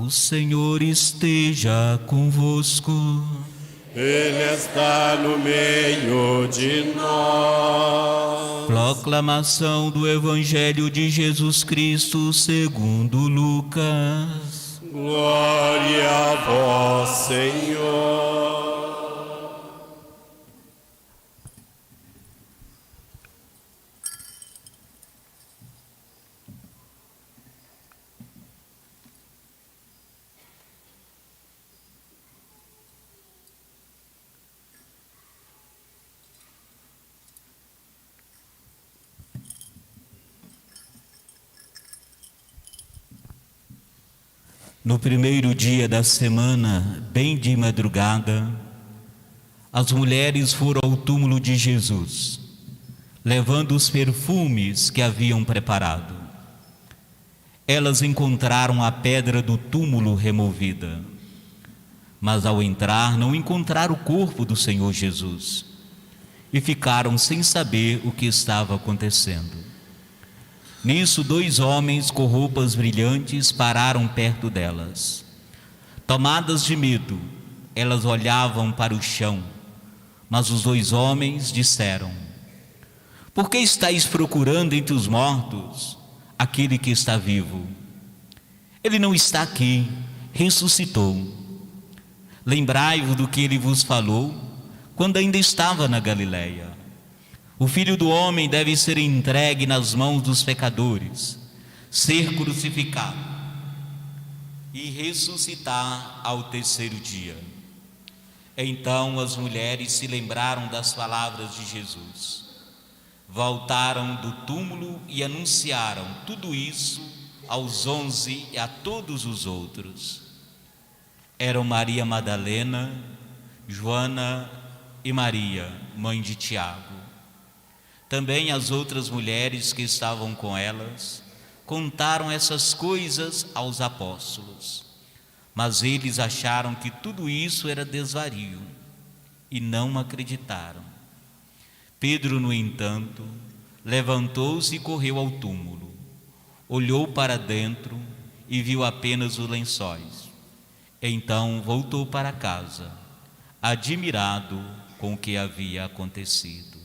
O Senhor esteja convosco. Ele está no meio de nós. Proclamação do Evangelho de Jesus Cristo segundo Lucas. Glória a vós, Senhor. No primeiro dia da semana, bem de madrugada, as mulheres foram ao túmulo de Jesus, levando os perfumes que haviam preparado. Elas encontraram a pedra do túmulo removida, mas ao entrar não encontraram o corpo do Senhor Jesus e ficaram sem saber o que estava acontecendo. Nisso, 2 homens com roupas brilhantes pararam perto delas. Tomadas de medo, elas olhavam para o chão, mas os 2 homens disseram: Por que estáis procurando entre os mortos aquele que está vivo? Ele não está aqui, ressuscitou. Lembrai-vos do que ele vos falou quando ainda estava na Galileia. O Filho do Homem deve ser entregue nas mãos dos pecadores, ser crucificado e ressuscitar ao 3º dia. Então as mulheres se lembraram das palavras de Jesus. Voltaram do túmulo e anunciaram tudo isso aos 11 e a todos os outros. Eram Maria Madalena, Joana e Maria, mãe de Tiago. Também as outras mulheres que estavam com elas contaram essas coisas aos apóstolos, mas eles acharam que tudo isso era desvario e não acreditaram. Pedro, no entanto, levantou-se e correu ao túmulo, olhou para dentro e viu apenas os lençóis. Então voltou para casa, admirado com o que havia acontecido.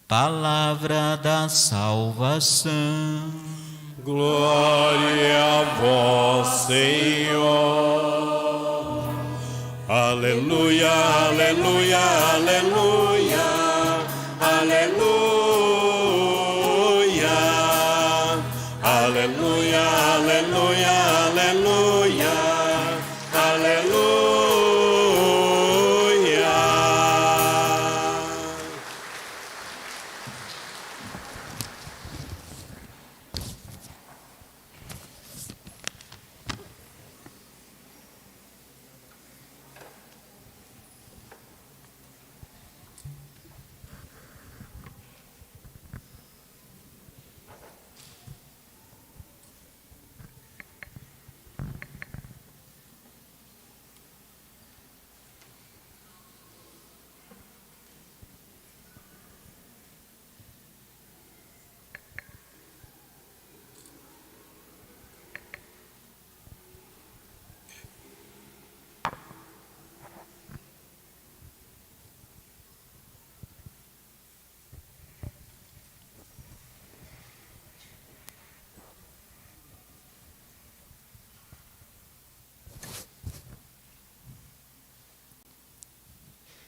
Palavra da salvação. Glória a vós, Senhor. Aleluia, aleluia, aleluia, aleluia, aleluia, aleluia, aleluia, aleluia.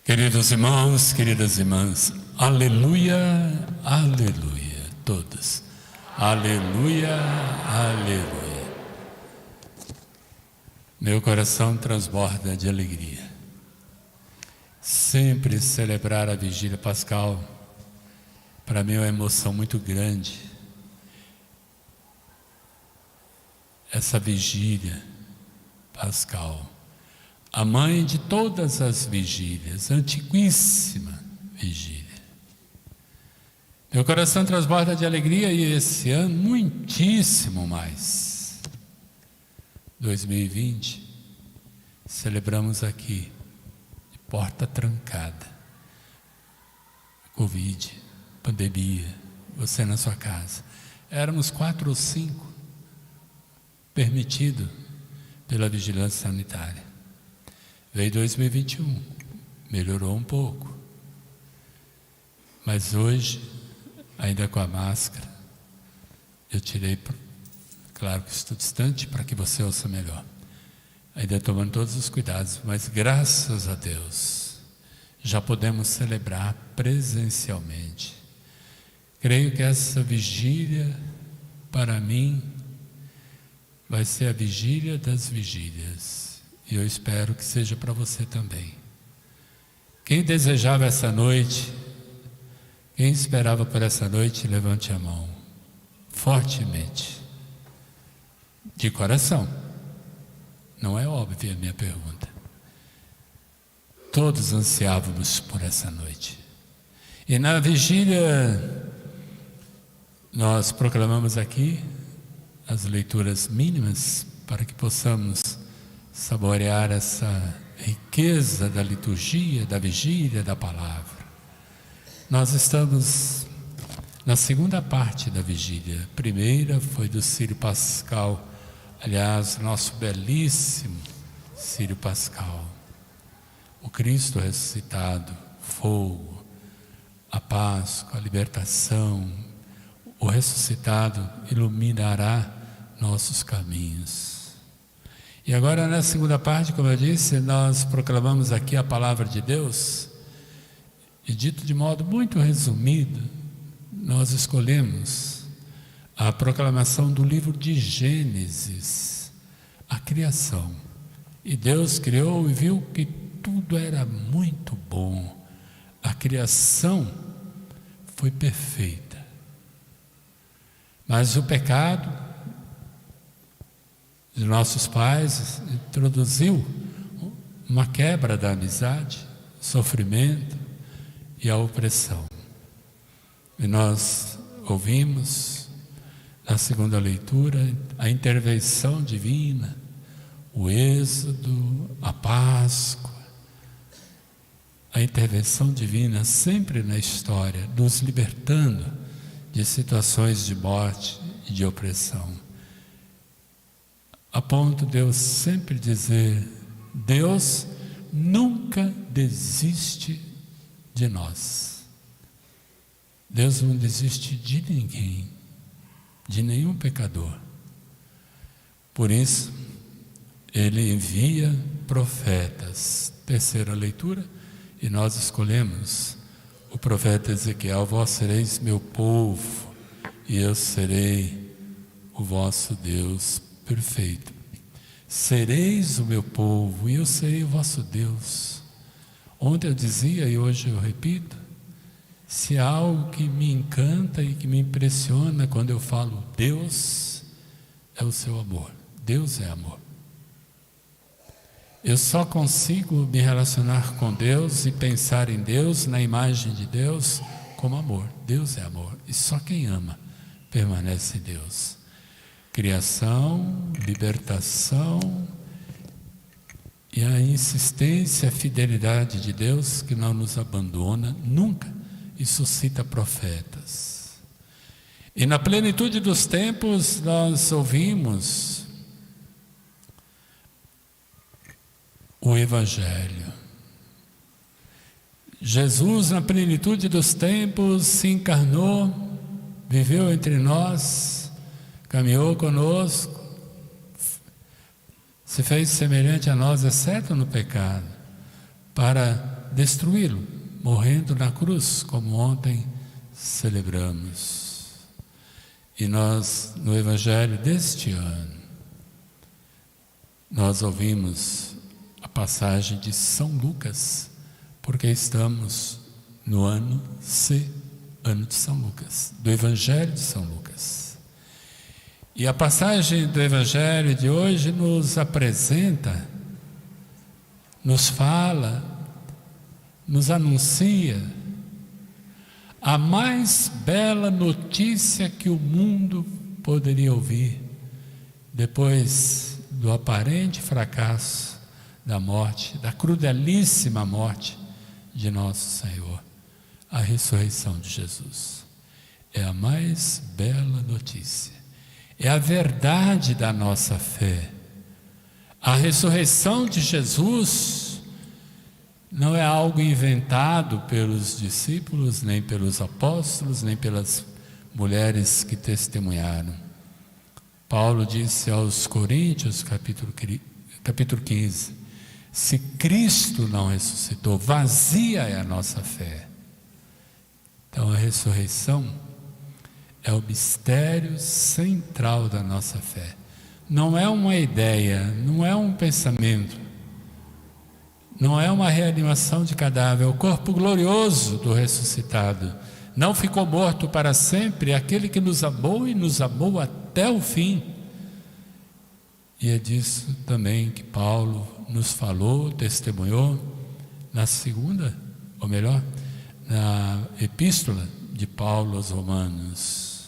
Queridos irmãos, queridas irmãs, aleluia, aleluia, todos, aleluia, aleluia. Meu coração transborda de alegria. Sempre celebrar a vigília pascal, para mim é uma emoção muito grande. Essa vigília pascal, a mãe de todas as vigílias, antiquíssima vigília. Meu coração transborda de alegria e esse ano muitíssimo mais. 2020, celebramos aqui, de porta trancada, Covid, pandemia, você na sua casa. Éramos 4 ou 5, permitido pela vigilância sanitária. Veio 2021, melhorou um pouco. Mas hoje, ainda com a máscara, eu tirei, claro que estou distante para que você ouça melhor. Ainda tomando todos os cuidados, mas graças a Deus, já podemos celebrar presencialmente. Creio que essa vigília, para mim, vai ser a vigília das vigílias. E eu espero que seja para você também. Quem desejava essa noite, quem esperava por essa noite, levante a mão. Fortemente. De coração. Não é óbvia a minha pergunta. Todos ansiávamos por essa noite. E na vigília, nós proclamamos aqui as leituras mínimas para que possamos saborear essa riqueza da liturgia, da vigília, da palavra. Nós estamos na segunda parte da vigília. A primeira foi do Círio Pascal, aliás, nosso belíssimo Círio Pascal. O Cristo ressuscitado, fogo, a Páscoa, a libertação. O ressuscitado iluminará nossos caminhos. E agora, na segunda parte, como eu disse, nós proclamamos aqui a palavra de Deus. E dito de modo muito resumido, nós escolhemos a proclamação do livro de Gênesis, a criação. E Deus criou e viu que tudo era muito bom. A criação foi perfeita. Mas o pecado de nossos pais introduziu uma quebra da amizade, sofrimento e a opressão. E nós ouvimos na segunda leitura a intervenção divina, o êxodo, a Páscoa, a intervenção divina sempre na história, nos libertando de situações de morte e de opressão. A ponto de Deus sempre dizer, Deus nunca desiste de nós. Deus não desiste de ninguém, de nenhum pecador. Por isso, Ele envia profetas. Terceira leitura, e nós escolhemos o profeta Ezequiel, vós sereis meu povo, e eu serei o vosso Deus perfeito. Sereis o meu povo, e eu serei o vosso Deus. Ontem eu dizia, e hoje eu repito, se há algo que me encanta e que me impressiona quando eu falo Deus, é o seu amor. Deus é amor. Eu só consigo me relacionar com Deus e pensar em Deus, na imagem de Deus, como amor. Deus é amor. E só quem ama permanece em Deus. Criação, libertação e a insistência, a fidelidade de Deus que não nos abandona nunca e suscita profetas. E na plenitude dos tempos nós ouvimos o Evangelho. Jesus, na plenitude dos tempos, se encarnou, viveu entre nós, caminhou conosco, se fez semelhante a nós, exceto no pecado, para destruí-lo, morrendo na cruz, como ontem celebramos. E nós, no Evangelho deste ano, nós ouvimos a passagem de São Lucas, porque estamos no ano C, ano de São Lucas, do Evangelho de São Lucas. E a passagem do Evangelho de hoje nos apresenta, nos fala, nos anuncia a mais bela notícia que o mundo poderia ouvir, depois do aparente fracasso da morte, da crudelíssima morte de nosso Senhor, a ressurreição de Jesus. É a mais bela notícia. É a verdade da nossa fé. A ressurreição de Jesus não é algo inventado pelos discípulos, nem pelos apóstolos, nem pelas mulheres que testemunharam. Paulo disse aos Coríntios, capítulo 15, se Cristo não ressuscitou, vazia é a nossa fé. Então a ressurreição é o mistério central da nossa fé. Não é uma ideia, não é um pensamento, não é uma reanimação de cadáver, é o corpo glorioso do ressuscitado. Não ficou morto para sempre, é aquele que nos amou e nos amou até o fim. E é disso também que Paulo nos falou, testemunhou na segunda, ou melhor, na epístola de Paulo aos Romanos.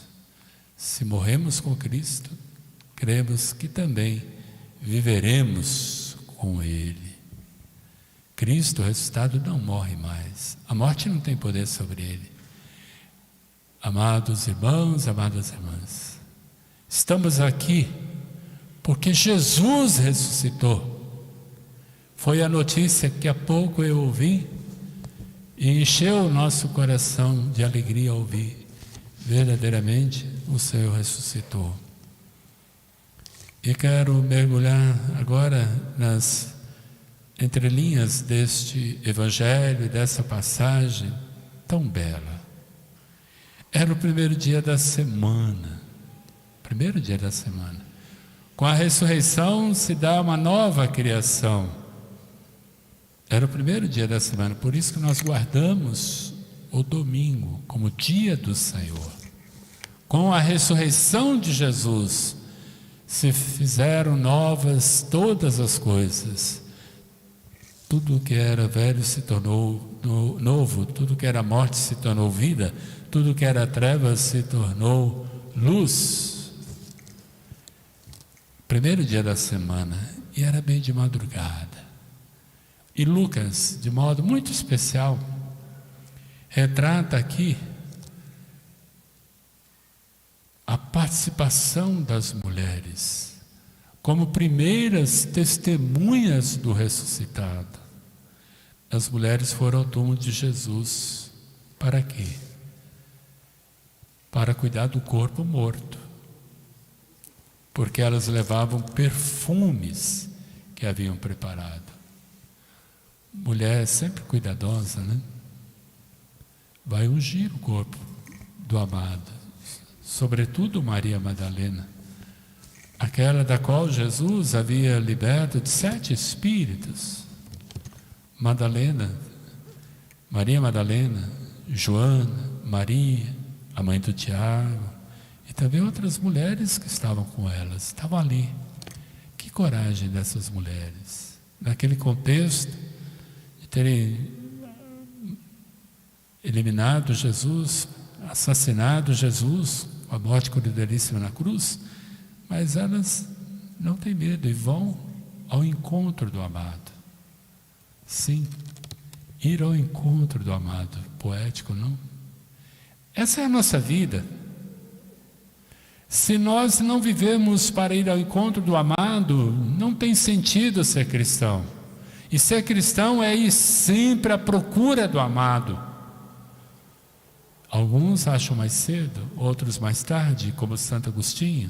Se morremos com Cristo, cremos que também viveremos com Ele. Cristo ressuscitado não morre mais. A morte não tem poder sobre Ele. Amados irmãos, amadas irmãs, estamos aqui porque Jesus ressuscitou. Foi a notícia que há pouco eu ouvi e encheu o nosso coração de alegria ao ouvir. Verdadeiramente o Senhor ressuscitou. E quero mergulhar agora nas entrelinhas deste evangelho e dessa passagem tão bela. Era o primeiro dia da semana. Primeiro dia da semana. Com a ressurreição se dá uma nova criação. Era o primeiro dia da semana, por isso que nós guardamos o domingo como dia do Senhor. Com a ressurreição de Jesus se fizeram novas todas as coisas. Tudo que era velho se tornou novo, tudo que era morte se tornou vida, tudo que era trevas se tornou luz. Primeiro dia da semana, e era bem de madrugada. E Lucas, de modo muito especial, retrata aqui a participação das mulheres como primeiras testemunhas do ressuscitado. As mulheres foram ao túmulo de Jesus. Para quê? Para cuidar do corpo morto. Porque elas levavam perfumes que haviam preparado. Mulher é sempre cuidadosa, né? Vai ungir o corpo do amado. Sobretudo Maria Madalena. Aquela da qual Jesus havia liberto de 7 espíritos. Madalena, Maria Madalena, Joana, Maria, a mãe do Tiago, e também outras mulheres que estavam com elas, estavam ali. Que coragem dessas mulheres, naquele contexto de terem eliminado Jesus, assassinado Jesus, com a morte crudelíssima na cruz, mas elas não têm medo e vão ao encontro do amado. Sim, ir ao encontro do amado, poético, não? Essa é a nossa vida. Se nós não vivemos para ir ao encontro do amado, não tem sentido ser cristão. E ser cristão é ir sempre à procura do amado. Alguns acham mais cedo, outros mais tarde, como Santo Agostinho.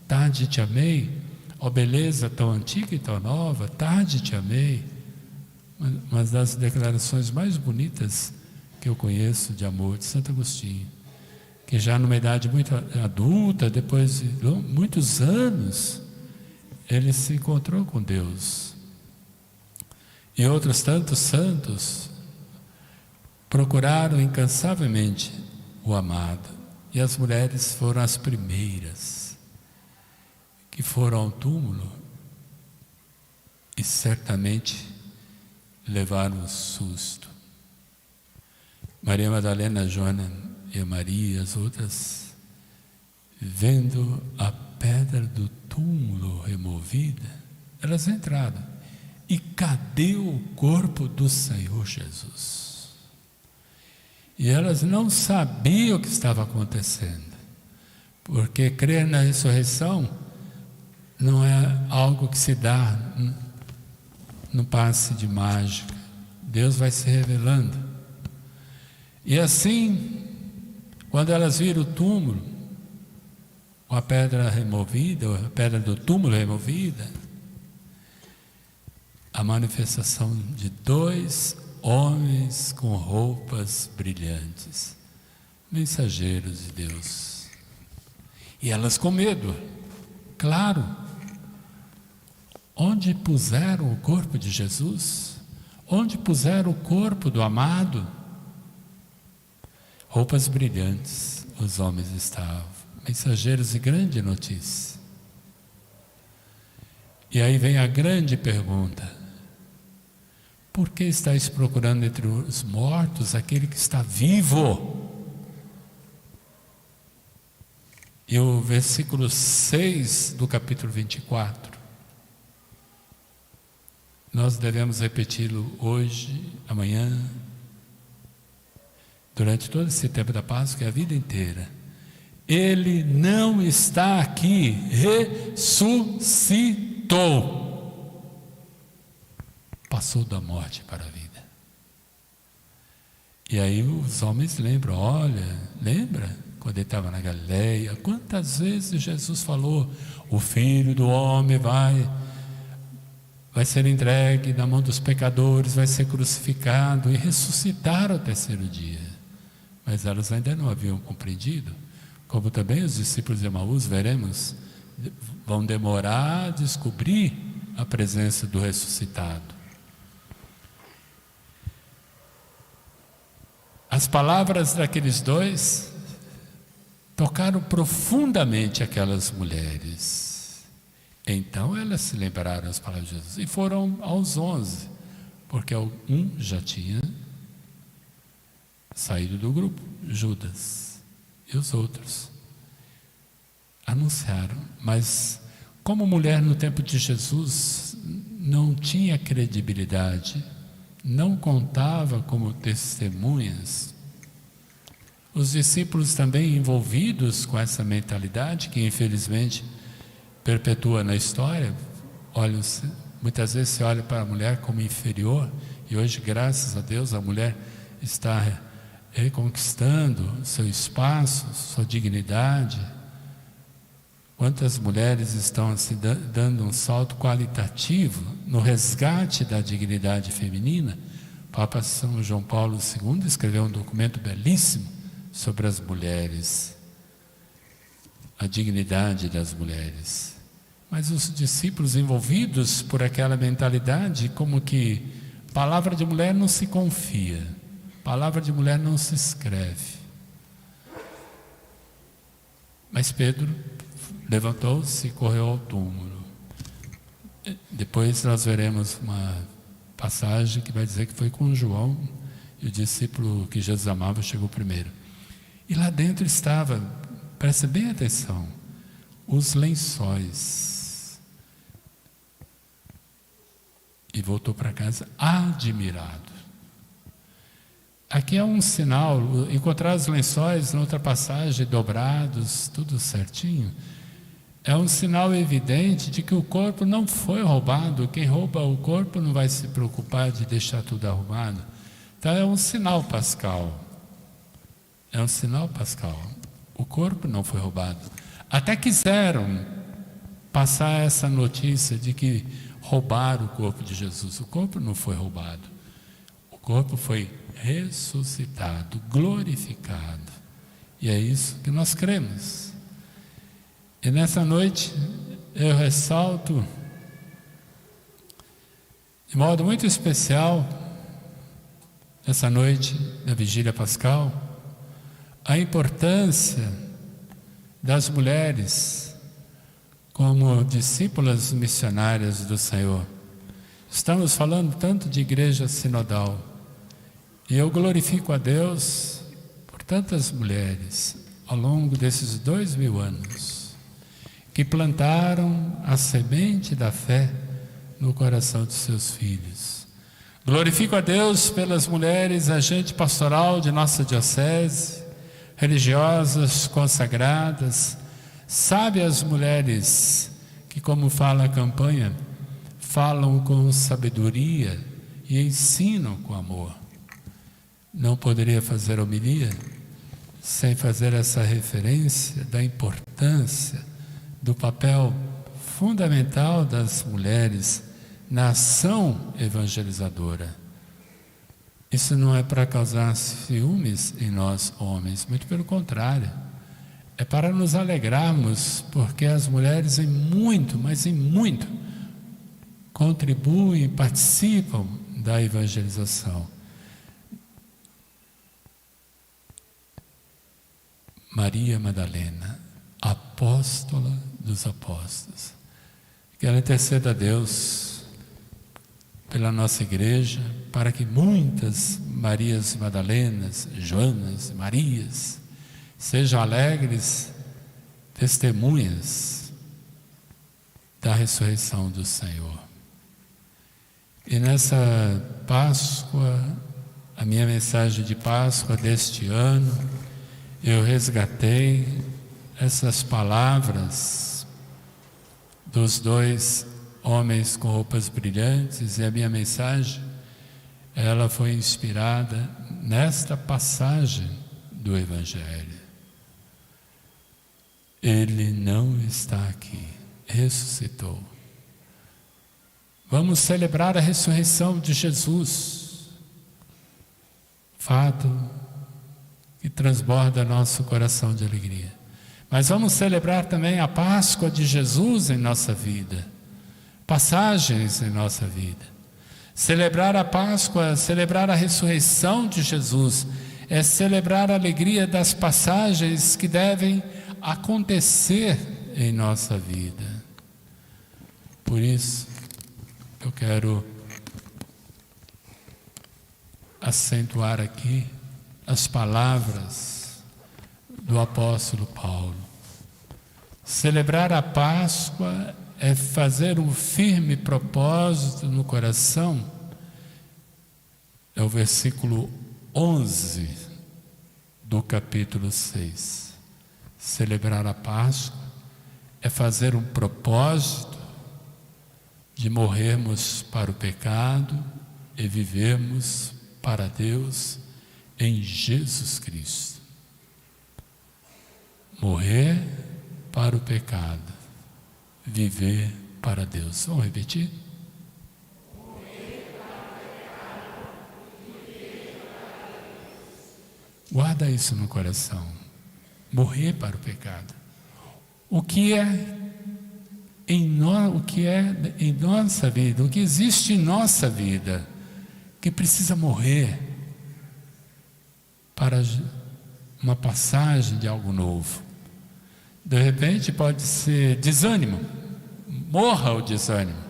Tarde te amei, ó beleza tão antiga e tão nova, tarde te amei. Uma das declarações mais bonitas que eu conheço de amor de Santo Agostinho, que já numa idade muito adulta, depois de muitos anos, ele se encontrou com Deus. E outros tantos santos procuraram incansavelmente o amado. E as mulheres foram as primeiras que foram ao túmulo e certamente levaram um susto. Maria Madalena, Joana e a Maria, as outras, vendo a pedra do túmulo removida, elas entraram. E cadê o corpo do Senhor Jesus? E elas não sabiam o que estava acontecendo, porque crer na ressurreição não é algo que se dá no passe de mágica. Deus vai se revelando. E assim, quando elas viram o túmulo, com a pedra removida, a pedra do túmulo removida, a manifestação de 2 homens com roupas brilhantes, mensageiros de Deus. E elas com medo, claro. Onde puseram o corpo de Jesus? Onde puseram o corpo do amado? Roupas brilhantes, os homens estavam, mensageiros de grande notícia. E aí vem a grande pergunta: por que estáis procurando entre os mortos aquele que está vivo? E o versículo 6 do capítulo 24, nós devemos repeti-lo hoje, amanhã, durante todo esse tempo da Páscoa e a vida inteira. Ele não está aqui, ressuscitou. Passou da morte para a vida. E aí os homens lembram, olha, lembra? Quando ele estava na Galileia, quantas vezes Jesus falou, o Filho do Homem vai ser entregue na mão dos pecadores, vai ser crucificado e ressuscitar ao terceiro dia. Mas elas ainda não haviam compreendido, como também os discípulos de Emaús, veremos, vão demorar a descobrir a presença do ressuscitado. As palavras daqueles dois tocaram profundamente aquelas mulheres. Então elas se lembraram as palavras de Jesus e foram aos 11, porque um já tinha saído do grupo, Judas, e os outros anunciaram. Mas como mulher no tempo de Jesus não tinha credibilidade, não contava como testemunhas, os discípulos também envolvidos com essa mentalidade que infelizmente perpetua na história, olham, muitas vezes se olha para a mulher como inferior, e hoje, graças a Deus, a mulher está reconquistando seu espaço, sua dignidade. Quantas mulheres estão assim, dando um salto qualitativo no resgate da dignidade feminina? O Papa São João Paulo II escreveu um documento belíssimo sobre as mulheres, a dignidade das mulheres. Mas os discípulos envolvidos por aquela mentalidade, como que palavra de mulher não se confia, palavra de mulher não se escreve. Mas Pedro levantou-se e correu ao túmulo. Depois nós veremos uma passagem que vai dizer que foi com João, e o discípulo que Jesus amava chegou primeiro. E lá dentro estava, presta bem atenção, os lençóis. E voltou para casa admirado. Aqui é um sinal, encontrar os lençóis, na outra passagem, dobrados, tudo certinho, é um sinal evidente de que o corpo não foi roubado. Quem rouba o corpo não vai se preocupar de deixar tudo arrumado. Então é um sinal pascal. É um sinal pascal. O corpo não foi roubado. Até quiseram passar essa notícia de que roubaram o corpo de Jesus. O corpo não foi roubado. O corpo foi ressuscitado, glorificado. E é isso que nós cremos. E nessa noite eu ressalto, de modo muito especial, nessa noite da Vigília Pascal, a importância das mulheres como discípulas missionárias do Senhor. Estamos falando tanto de igreja sinodal, e eu glorifico a Deus por tantas mulheres ao longo desses 2000 anos que plantaram a semente da fé no coração de seus filhos. Glorifico a Deus pelas mulheres agente pastoral de nossa diocese, religiosas consagradas, sábias mulheres que que, como fala a campanha, falam com sabedoria e ensinam com amor. Não poderia fazer homilia sem fazer essa referência da importância do papel fundamental das mulheres na ação evangelizadora. Isso não é para causar ciúmes em nós homens, muito pelo contrário. É para nos alegrarmos, porque as mulheres em muito, mas em muito, contribuem, participam da evangelização. Maria Madalena, apóstola dos apóstolos, que ela interceda a Deus pela nossa igreja, para que muitas Marias Madalenas, Joanas, Marias, sejam alegres testemunhas da ressurreição do Senhor. E nessa Páscoa, a minha mensagem de Páscoa deste ano, eu resgatei essas palavras dos dois homens com roupas brilhantes, e a minha mensagem, ela foi inspirada nesta passagem do Evangelho. Ele não está aqui, ressuscitou. Vamos celebrar a ressurreição de Jesus, fato que transborda nosso coração de alegria. Mas vamos celebrar também a Páscoa de Jesus em nossa vida, passagens em nossa vida. Celebrar a Páscoa, celebrar a ressurreição de Jesus, é celebrar a alegria das passagens que devem acontecer em nossa vida. Por isso, eu quero acentuar aqui as palavras do apóstolo Paulo. Celebrar a Páscoa é fazer um firme propósito no coração. É o versículo 11 do capítulo 6. Celebrar a Páscoa é fazer um propósito de morrermos para o pecado e vivermos para Deus em Jesus Cristo. Morrer para o pecado, viver para Deus. Vamos repetir? Guarda isso no coração. Morrer para o pecado. O que é em nossa vida, o que existe em nossa vida, que precisa morrer para uma passagem de algo novo. De repente pode ser desânimo. Morra o desânimo.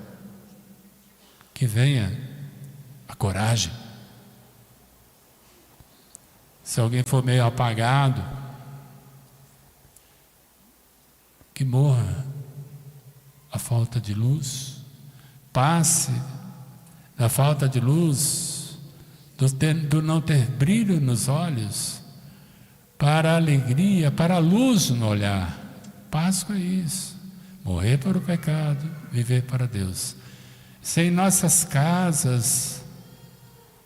Que venha a coragem. Se alguém for meio apagado, que morra a falta de luz. Passe da falta de luz, do não ter brilho nos olhos, para a alegria, para a luz no olhar. Páscoa é isso. Morrer para o pecado, viver para Deus. Se em nossas casas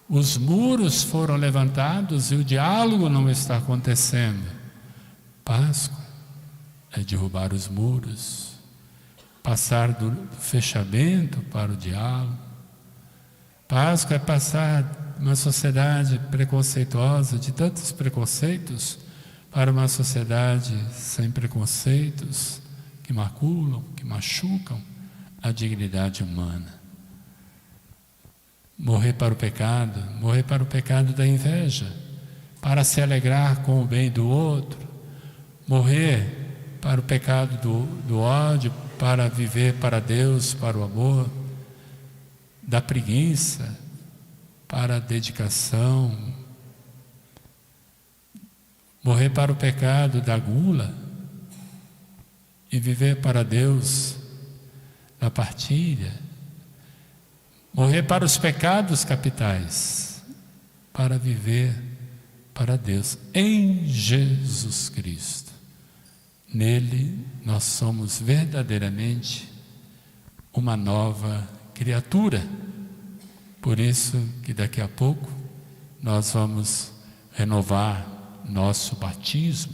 os muros foram levantados e o diálogo não está acontecendo, Páscoa é derrubar os muros, passar do fechamento para o diálogo. Páscoa é passar uma sociedade preconceituosa, de tantos preconceitos, para uma sociedade sem preconceitos, que maculam, que machucam a dignidade humana. Morrer para o pecado da inveja, para se alegrar com o bem do outro. Morrer para o pecado do ódio, para viver para Deus, para o amor. Da preguiça, para a dedicação. Morrer para o pecado da gula e viver para Deus na partilha. Morrer para os pecados capitais, para viver para Deus em Jesus Cristo. Nele nós somos verdadeiramente uma nova criatura. Por isso que daqui a pouco nós vamos renovar nosso batismo.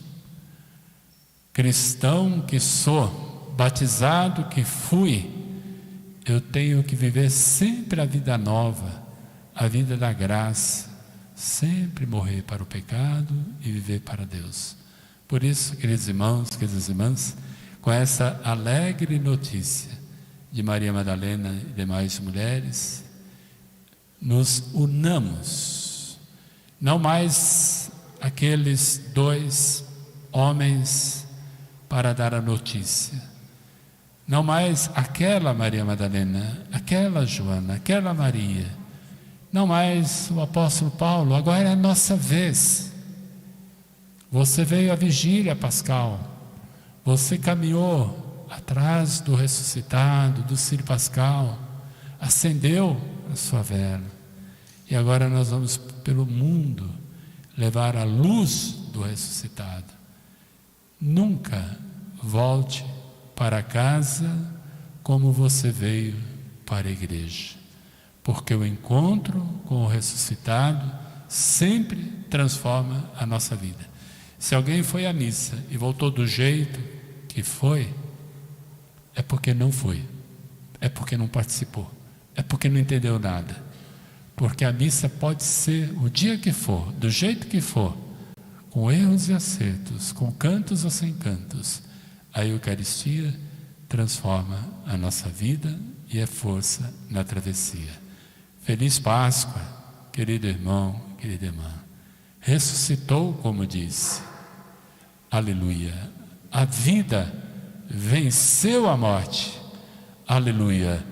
Cristão que sou, batizado que fui, eu tenho que viver sempre a vida nova, a vida da graça, sempre morrer para o pecado e viver para Deus. Por isso, queridos irmãos, queridas irmãs, com essa alegre notícia de Maria Madalena e demais mulheres, nos unamos, não mais aqueles 2 homens para dar a notícia, não mais aquela Maria Madalena, aquela Joana, aquela Maria, não mais o apóstolo Paulo. Agora é a nossa vez. Você veio à vigília pascal, você caminhou atrás do ressuscitado, do Círio Pascal, acendeu a sua vela, e agora nós vamos pelo mundo levar a luz do ressuscitado. Nunca volte para casa como você veio para a igreja, porque o encontro com o ressuscitado sempre transforma a nossa vida. Se alguém foi à missa e voltou do jeito que foi, é porque não foi, é porque não participou, é porque não entendeu nada. Porque a missa pode ser o dia que for, do jeito que for, com erros e acertos, com cantos ou sem cantos. A Eucaristia transforma a nossa vida e é força na travessia. Feliz Páscoa, querido irmão, querida irmã. Ressuscitou, como disse. Aleluia. A vida venceu a morte. Aleluia.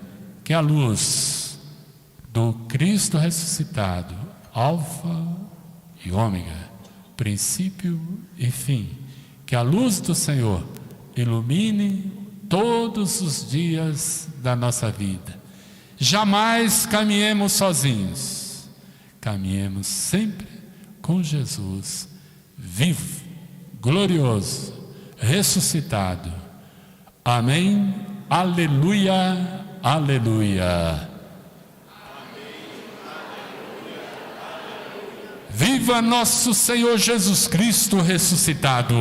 Que a luz do Cristo ressuscitado, Alfa e Ômega, princípio e fim, que a luz do Senhor ilumine todos os dias da nossa vida. Jamais caminhemos sozinhos, caminhemos sempre com Jesus, vivo, glorioso, ressuscitado. Amém, aleluia, aleluia. Viva nosso Senhor Jesus Cristo ressuscitado!